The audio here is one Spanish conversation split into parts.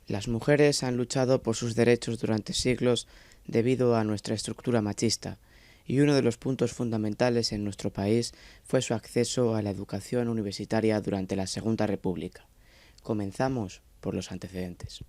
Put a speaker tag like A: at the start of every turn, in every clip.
A: Las mujeres han luchado por sus derechos durante siglos debido a nuestra estructura machista, y uno de los puntos fundamentales en nuestro país fue su acceso a la educación universitaria durante la Segunda República. Comenzamos por los antecedentes.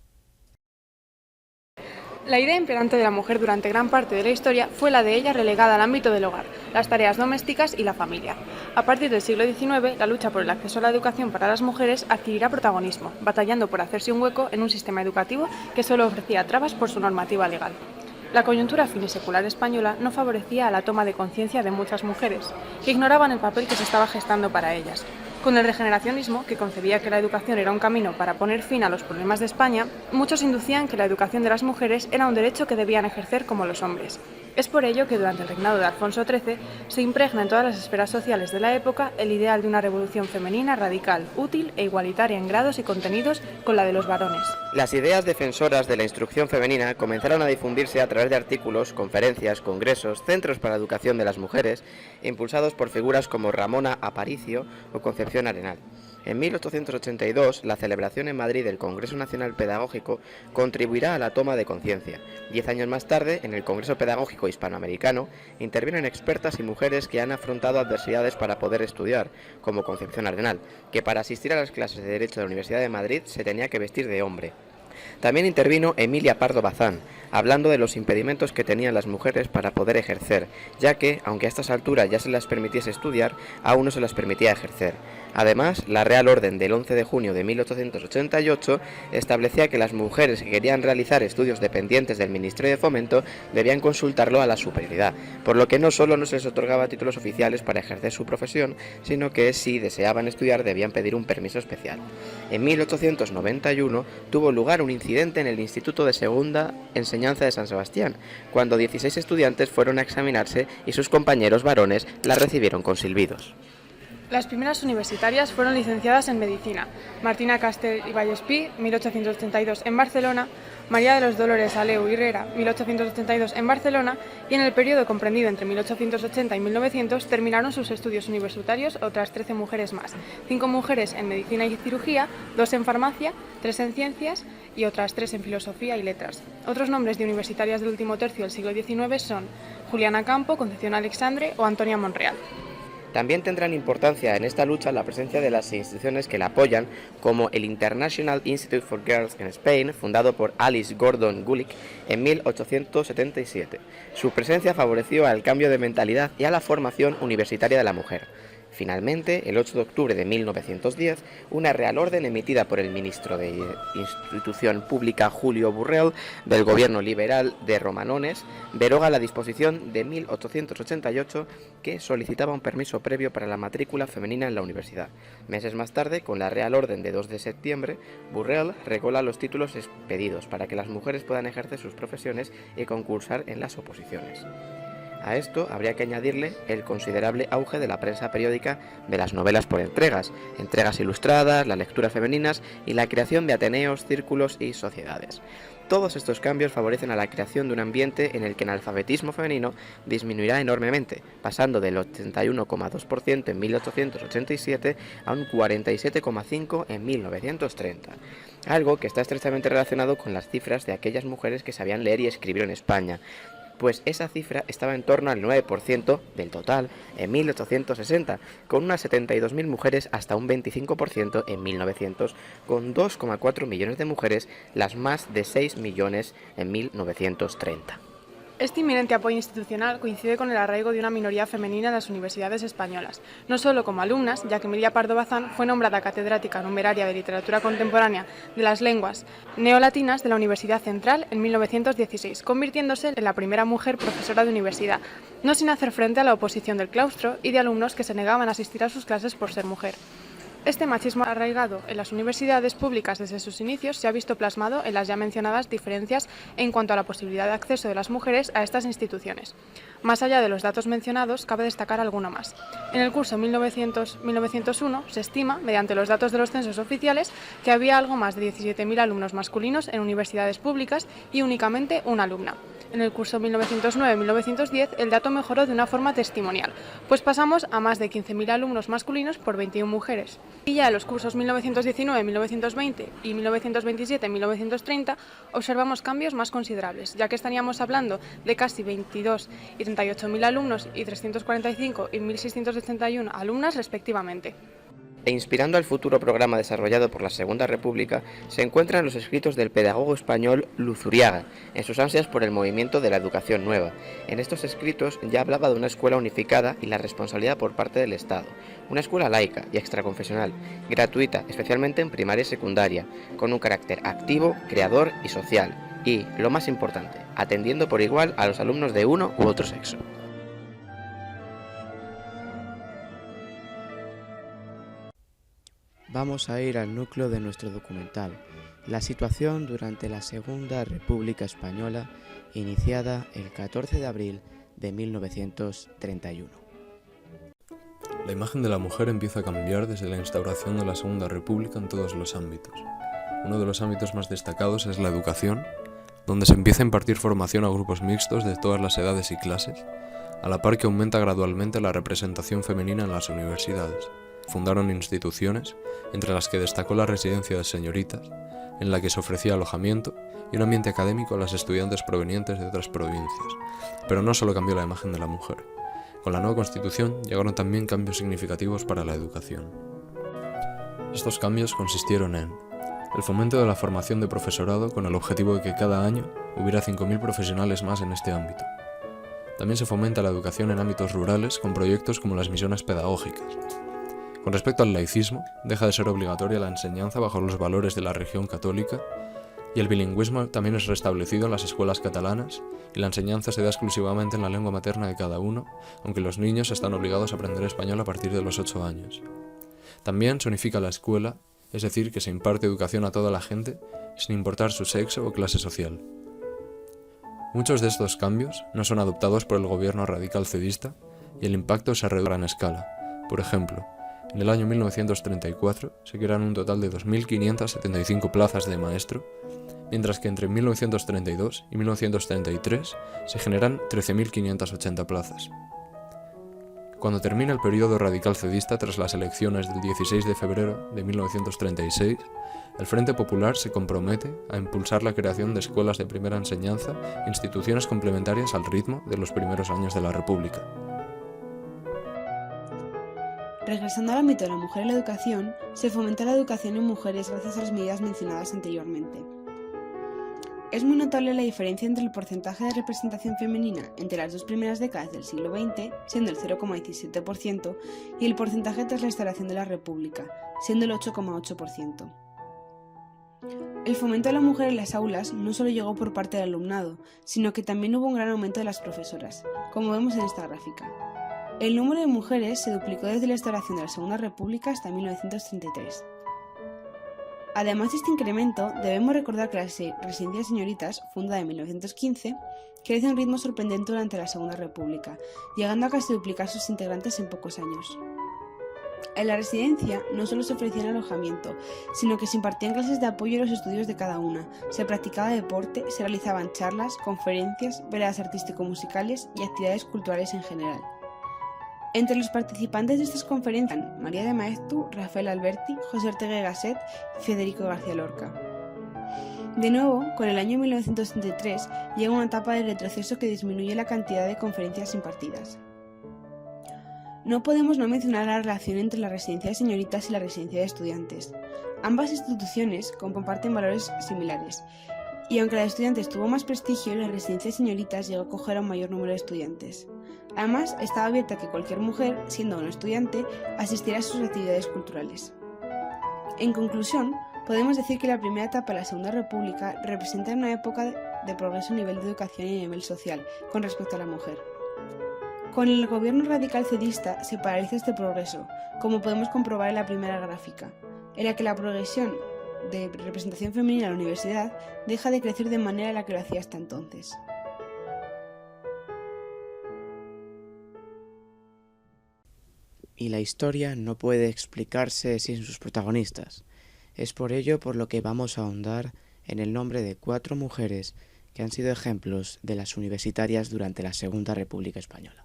B: La idea imperante de la mujer durante gran parte de la historia fue la de ella relegada al ámbito del hogar, las tareas domésticas y la familia. A partir del siglo XIX, la lucha por el acceso a la educación para las mujeres adquirirá protagonismo, batallando por hacerse un hueco en un sistema educativo que solo ofrecía trabas por su normativa legal. La coyuntura finisecular española no favorecía a la toma de conciencia de muchas mujeres, que ignoraban el papel que se estaba gestando para ellas. Con el regeneracionismo, que concebía que la educación era un camino para poner fin a los problemas de España, muchos inducían que la educación de las mujeres era un derecho que debían ejercer como los hombres. Es por ello que durante el reinado de Alfonso XIII se impregna en todas las esferas sociales de la época el ideal de una revolución femenina radical, útil e igualitaria en grados y contenidos con la de los varones.
C: Las ideas defensoras de la instrucción femenina comenzaron a difundirse a través de artículos, conferencias, congresos, centros para la educación de las mujeres, impulsados por figuras como Ramona Aparicio o Concepción Arenal. En 1882, la celebración en Madrid del Congreso Nacional Pedagógico contribuirá a la toma de conciencia. 10 años más tarde, en el Congreso Pedagógico Hispanoamericano, intervienen expertas y mujeres que han afrontado adversidades para poder estudiar, como Concepción Arenal, que para asistir a las clases de Derecho de la Universidad de Madrid se tenía que vestir de hombre. También intervino Emilia Pardo Bazán, hablando de los impedimentos que tenían las mujeres para poder ejercer, ya que, aunque a estas alturas ya se las permitiese estudiar, aún no se las permitía ejercer. Además, la Real Orden del 11 de junio de 1888 establecía que las mujeres que querían realizar estudios dependientes del Ministerio de Fomento debían consultarlo a la superioridad, por lo que no solo no se les otorgaba títulos oficiales para ejercer su profesión, sino que si deseaban estudiar debían pedir un permiso especial. En 1891 tuvo lugar un incidente en el Instituto de Segunda Enseñanza de San Sebastián, cuando 16 estudiantes fueron a examinarse y sus compañeros varones las recibieron con silbidos.
B: Las primeras universitarias fueron licenciadas en Medicina: Martina Castell y Vallespí, 1882 en Barcelona; María de los Dolores Aleu y Herrera, 1882 en Barcelona, y en el periodo comprendido entre 1880 y 1900 terminaron sus estudios universitarios otras 13 mujeres más: 5 mujeres en Medicina y Cirugía, 2 en Farmacia, 3 en Ciencias y otras 3 en Filosofía y Letras. Otros nombres de universitarias del último tercio del siglo XIX son Juliana Campo, Concepción Alexandre o Antonia Monreal.
C: También tendrán importancia en esta lucha la presencia de las instituciones que la apoyan, como el International Institute for Girls in Spain, fundado por Alice Gordon Gulick en 1877. Su presencia favoreció al cambio de mentalidad y a la formación universitaria de la mujer. Finalmente, el 8 de octubre de 1910, una Real Orden emitida por el ministro de Institución Pública Julio Burrell del gobierno liberal de Romanones deroga la disposición de 1888 que solicitaba un permiso previo para la matrícula femenina en la universidad. Meses más tarde, con la Real Orden de 2 de septiembre, Burrell regula los títulos expedidos para que las mujeres puedan ejercer sus profesiones y concursar en las oposiciones. A esto habría que añadirle el considerable auge de la prensa periódica de las novelas por entregas ilustradas, las lecturas femeninas y la creación de ateneos, círculos y sociedades. Todos estos cambios favorecen a la creación de un ambiente en el que el analfabetismo femenino disminuirá enormemente, pasando del 81,2% en 1887 a un 47,5% en 1930. Algo que está estrechamente relacionado con las cifras de aquellas mujeres que sabían leer y escribir en España, pues esa cifra estaba en torno al 9% del total en 1860, con unas 72.000 mujeres hasta un 25% en 1900, con 2,4 millones de mujeres, las más de 6 millones en 1930.
B: Este inminente apoyo institucional coincide con el arraigo de una minoría femenina en las universidades españolas, no solo como alumnas, ya que Emilia Pardo Bazán fue nombrada catedrática numeraria de literatura contemporánea de las lenguas neolatinas de la Universidad Central en 1916, convirtiéndose en la primera mujer profesora de universidad, no sin hacer frente a la oposición del claustro y de alumnos que se negaban a asistir a sus clases por ser mujer. Este machismo arraigado en las universidades públicas desde sus inicios se ha visto plasmado en las ya mencionadas diferencias en cuanto a la posibilidad de acceso de las mujeres a estas instituciones. Más allá de los datos mencionados, cabe destacar alguno más. En el curso 1900-1901 se estima, mediante los datos de los censos oficiales, que había algo más de 17.000 alumnos masculinos en universidades públicas y únicamente una alumna. En el curso 1909-1910 el dato mejoró de una forma testimonial, pues pasamos a más de 15.000 alumnos masculinos por 21 mujeres. Y ya en los cursos 1919-1920 y 1927-1930 observamos cambios más considerables, ya que estaríamos hablando de casi 22 y 38.000 alumnos y 345 y 1.681 alumnas respectivamente.
C: E inspirando al futuro programa desarrollado por la Segunda República, se encuentran los escritos del pedagogo español Luzuriaga, en sus ansias por el movimiento de la educación nueva. En estos escritos ya hablaba de una escuela unificada y la responsabilidad por parte del Estado, una escuela laica y extraconfesional, gratuita, especialmente en primaria y secundaria, con un carácter activo, creador y social, y, lo más importante, atendiendo por igual a los alumnos de uno u otro sexo.
A: Vamos a ir al núcleo de nuestro documental, la situación durante la Segunda República Española, iniciada el 14 de abril de 1931.
D: La imagen de la mujer empieza a cambiar desde la instauración de la Segunda República en todos los ámbitos. Uno de los ámbitos más destacados es la educación, donde se empieza a impartir formación a grupos mixtos de todas las edades y clases, a la par que aumenta gradualmente la representación femenina en las universidades. Fundaron instituciones, entre las que destacó la residencia de señoritas, en la que se ofrecía alojamiento y un ambiente académico a las estudiantes provenientes de otras provincias. Pero no solo cambió la imagen de la mujer. Con la nueva Constitución llegaron también cambios significativos para la educación. Estos cambios consistieron en el fomento de la formación de profesorado con el objetivo de que cada año hubiera 5.000 profesionales más en este ámbito. También se fomenta la educación en ámbitos rurales con proyectos como las misiones pedagógicas. Con respecto al laicismo, deja de ser obligatoria la enseñanza bajo los valores de la religión católica y el bilingüismo también es restablecido en las escuelas catalanas y la enseñanza se da exclusivamente en la lengua materna de cada uno, aunque los niños están obligados a aprender español a partir de los 8 años. También se unifica la escuela, es decir, que se imparte educación a toda la gente sin importar su sexo o clase social. Muchos de estos cambios no son adoptados por el gobierno radical cedista y el impacto se reduce a gran escala. Por ejemplo, en el año 1934 se crean un total de 2.575 plazas de maestro, mientras que entre 1932 y 1933 se generan 13.580 plazas. Cuando termina el periodo radical cedista tras las elecciones del 16 de febrero de 1936, el Frente Popular se compromete a impulsar la creación de escuelas de primera enseñanza e instituciones complementarias al ritmo de los primeros años de la República.
E: Regresando al ámbito de la mujer en la educación, se fomenta la educación en mujeres gracias a las medidas mencionadas anteriormente. Es muy notable la diferencia entre el porcentaje de representación femenina entre las dos primeras décadas del siglo XX, siendo el 0,17%, y el porcentaje tras la instauración de la República, siendo el 8,8%. El fomento de la mujer en las aulas no solo llegó por parte del alumnado, sino que también hubo un gran aumento de las profesoras, como vemos en esta gráfica. El número de mujeres se duplicó desde la instauración de la Segunda República hasta 1933. Además de este incremento, debemos recordar que la Residencia de Señoritas, fundada en 1915, crece a un ritmo sorprendente durante la Segunda República, llegando a casi duplicar sus integrantes en pocos años. En la residencia no solo se ofrecía alojamiento, sino que se impartían clases de apoyo a los estudios de cada una, se practicaba deporte, se realizaban charlas, conferencias, veladas artístico-musicales y actividades culturales en general. Entre los participantes de estas conferencias están María de Maeztu, Rafael Alberti, José Ortega y Gasset y Federico García Lorca. De nuevo, con el año 1933 llega una etapa de retroceso que disminuye la cantidad de conferencias impartidas. No podemos no mencionar la relación entre la residencia de señoritas y la residencia de estudiantes. Ambas instituciones comparten valores similares, y aunque la de estudiantes tuvo más prestigio, la residencia de señoritas llegó a acoger a un mayor número de estudiantes. Además, estaba abierta a que cualquier mujer, siendo una estudiante, asistiera a sus actividades culturales. En conclusión, podemos decir que la primera etapa de la Segunda República representa una época de progreso a nivel de educación y a nivel social con respecto a la mujer. Con el gobierno radical cedista se paraliza este progreso, como podemos comprobar en la primera gráfica, en la que la progresión de representación femenina en la universidad deja de crecer de manera en la que lo hacía hasta entonces.
A: Y la historia no puede explicarse sin sus protagonistas. Es por ello por lo que vamos a ahondar en el nombre de 4 mujeres que han sido ejemplos de las universitarias durante la Segunda República Española.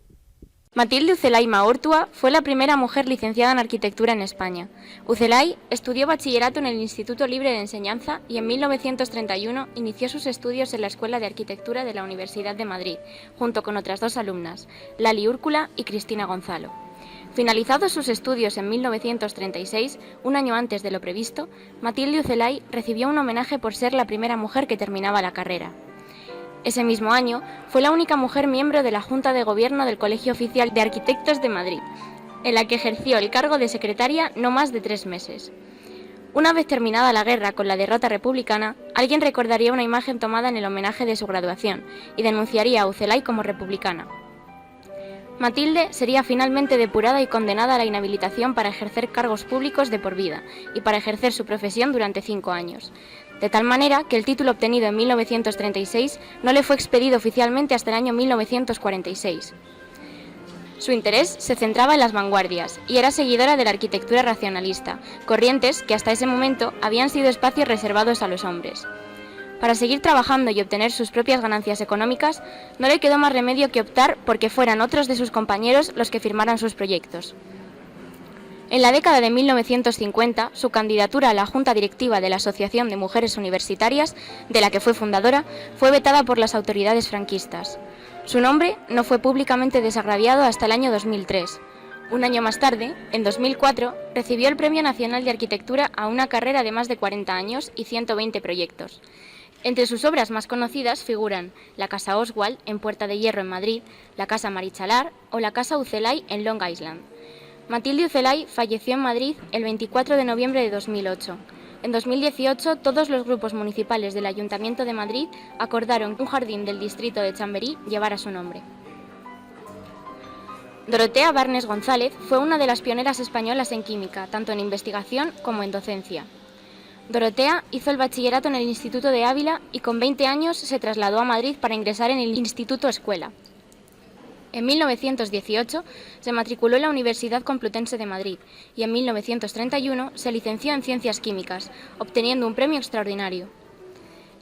F: Matilde Ucelay Maortua fue la primera mujer licenciada en arquitectura en España. Ucelay estudió bachillerato en el Instituto Libre de Enseñanza y en 1931 inició sus estudios en la Escuela de Arquitectura de la Universidad de Madrid, junto con otras dos alumnas, Lali Úrcula y Cristina Gonzalo. Finalizados sus estudios en 1936, un año antes de lo previsto, Matilde Ucelay recibió un homenaje por ser la primera mujer que terminaba la carrera. Ese mismo año fue la única mujer miembro de la Junta de Gobierno del Colegio Oficial de Arquitectos de Madrid, en la que ejerció el cargo de secretaria no más de 3 meses. Una vez terminada la guerra con la derrota republicana, alguien recordaría una imagen tomada en el homenaje de su graduación y denunciaría a Ucelay como republicana. Matilde sería finalmente depurada y condenada a la inhabilitación para ejercer cargos públicos de por vida y para ejercer su profesión durante 5 años. De tal manera que el título obtenido en 1936 no le fue expedido oficialmente hasta el año 1946. Su interés se centraba en las vanguardias y era seguidora de la arquitectura racionalista, corrientes que hasta ese momento habían sido espacios reservados a los hombres. Para seguir trabajando y obtener sus propias ganancias económicas, no le quedó más remedio que optar porque fueran otros de sus compañeros los que firmaran sus proyectos. En la década de 1950, su candidatura a la Junta Directiva de la Asociación de Mujeres Universitarias, de la que fue fundadora, fue vetada por las autoridades franquistas. Su nombre no fue públicamente desagraviado hasta el año 2003. Un año más tarde, en 2004, recibió el Premio Nacional de Arquitectura a una carrera de más de 40 años y 120 proyectos. Entre sus obras más conocidas figuran la Casa Oswald en Puerta de Hierro en Madrid, la Casa Marichalar o la Casa Ucelay en Long Island. Matilde Ucelay falleció en Madrid el 24 de noviembre de 2008. En 2018, todos los grupos municipales del Ayuntamiento de Madrid acordaron que un jardín del distrito de Chamberí llevara su nombre. Dorotea Barnes González fue una de las pioneras españolas en química, tanto en investigación como en docencia. Dorotea hizo el bachillerato en el Instituto de Ávila y con 20 años se trasladó a Madrid para ingresar en el Instituto Escuela. En 1918 se matriculó en la Universidad Complutense de Madrid y en 1931 se licenció en Ciencias Químicas, obteniendo un premio extraordinario.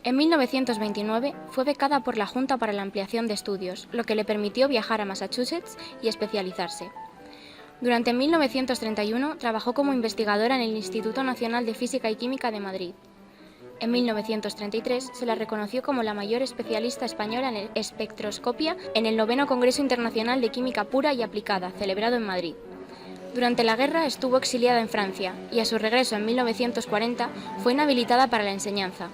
F: En 1929 fue becada por la Junta para la Ampliación de Estudios, lo que le permitió viajar a Massachusetts y especializarse. Durante 1931 trabajó como investigadora en el Instituto Nacional de Física y Química de Madrid. En 1933 se la reconoció como la mayor especialista española en espectroscopia en el 9º Congreso Internacional de Química Pura y Aplicada, celebrado en Madrid. Durante la guerra estuvo exiliada en Francia y a su regreso en 1940 fue inhabilitada para la enseñanza.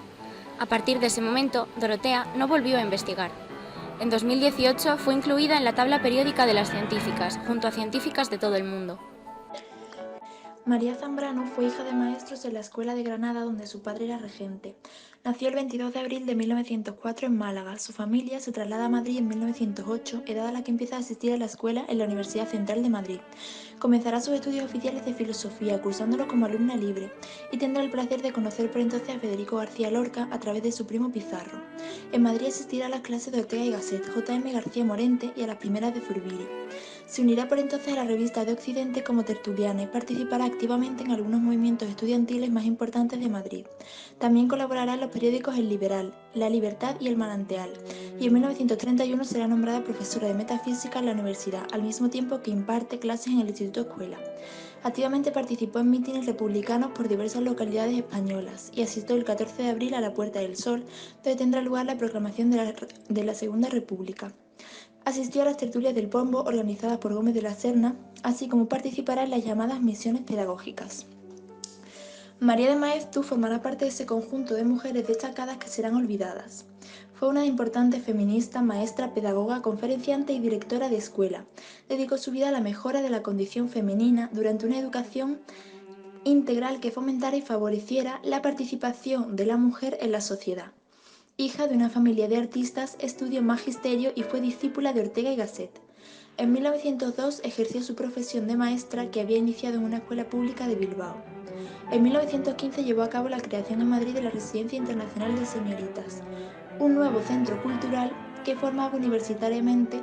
F: A partir de ese momento, Dorotea no volvió a investigar. En 2018 fue incluida en la tabla periódica de las científicas, junto a científicas de todo el mundo.
G: María Zambrano fue hija de maestros en la Escuela de Granada, donde su padre era regente. Nació el 22 de abril de 1904 en Málaga. Su familia se traslada a Madrid en 1908, edad a la que empieza a asistir a la escuela en la Universidad Central de Madrid. Comenzará sus estudios oficiales de filosofía, cursándolo como alumna libre, y tendrá el placer de conocer por entonces a Federico García Lorca a través de su primo Pizarro. En Madrid asistirá a las clases de Ortega y Gasset, J.M. García Morente y a las primeras de Zubiri. Se unirá por entonces a la revista de Occidente como tertuliana y participará activamente en algunos movimientos estudiantiles más importantes de Madrid. También colaborará en los periódicos El Liberal, La Libertad y El Manantial, y en 1931 será nombrada profesora de metafísica en la universidad, al mismo tiempo que imparte clases en el Instituto Escuela. Activamente participó en mítines republicanos por diversas localidades españolas y asistió el 14 de abril a la Puerta del Sol, donde tendrá lugar la proclamación de la Segunda República. Asistió a las tertulias del Pombo organizadas por Gómez de la Serna, así como participará en las llamadas misiones pedagógicas. María de Maeztu formará parte de ese conjunto de mujeres destacadas que serán olvidadas. Fue una importante feminista, maestra, pedagoga, conferenciante y directora de escuela. Dedicó su vida a la mejora de la condición femenina durante una educación integral que fomentara y favoreciera la participación de la mujer en la sociedad. Hija de una familia de artistas, estudió magisterio y fue discípula de Ortega y Gasset. En 1902 ejerció su profesión de maestra que había iniciado en una escuela pública de Bilbao. En 1915 llevó a cabo la creación en Madrid de la Residencia Internacional de Señoritas, un nuevo centro cultural que formaba universitariamente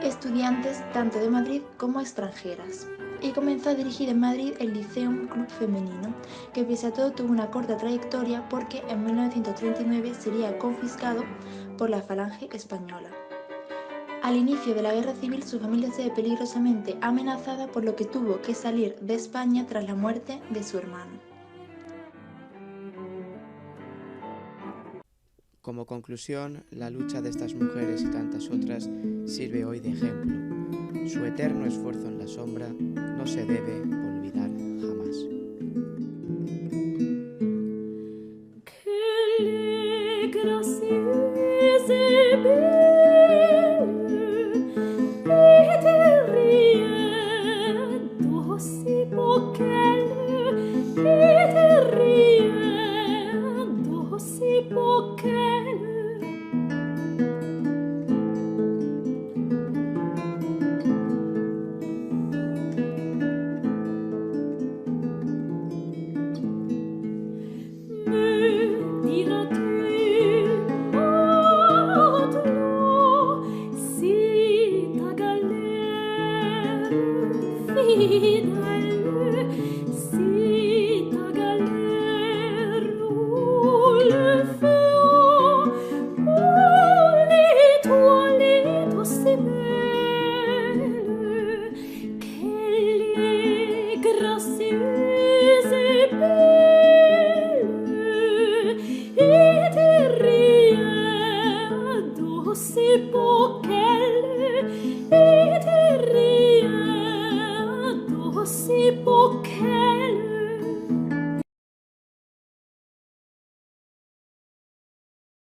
G: estudiantes tanto de Madrid como extranjeras. y comenzó a dirigir en Madrid el Liceum Club Femenino, que pese a todo tuvo una corta trayectoria porque en 1939 sería confiscado por la Falange Española. Al inicio de la Guerra Civil su familia se ve peligrosamente amenazada, por lo que tuvo que salir de España tras la muerte de su hermano.
A: Como conclusión, la lucha de estas mujeres y tantas otras sirve hoy de ejemplo. Su eterno esfuerzo en la sombra no se debe olvidar jamás.
H: Okay.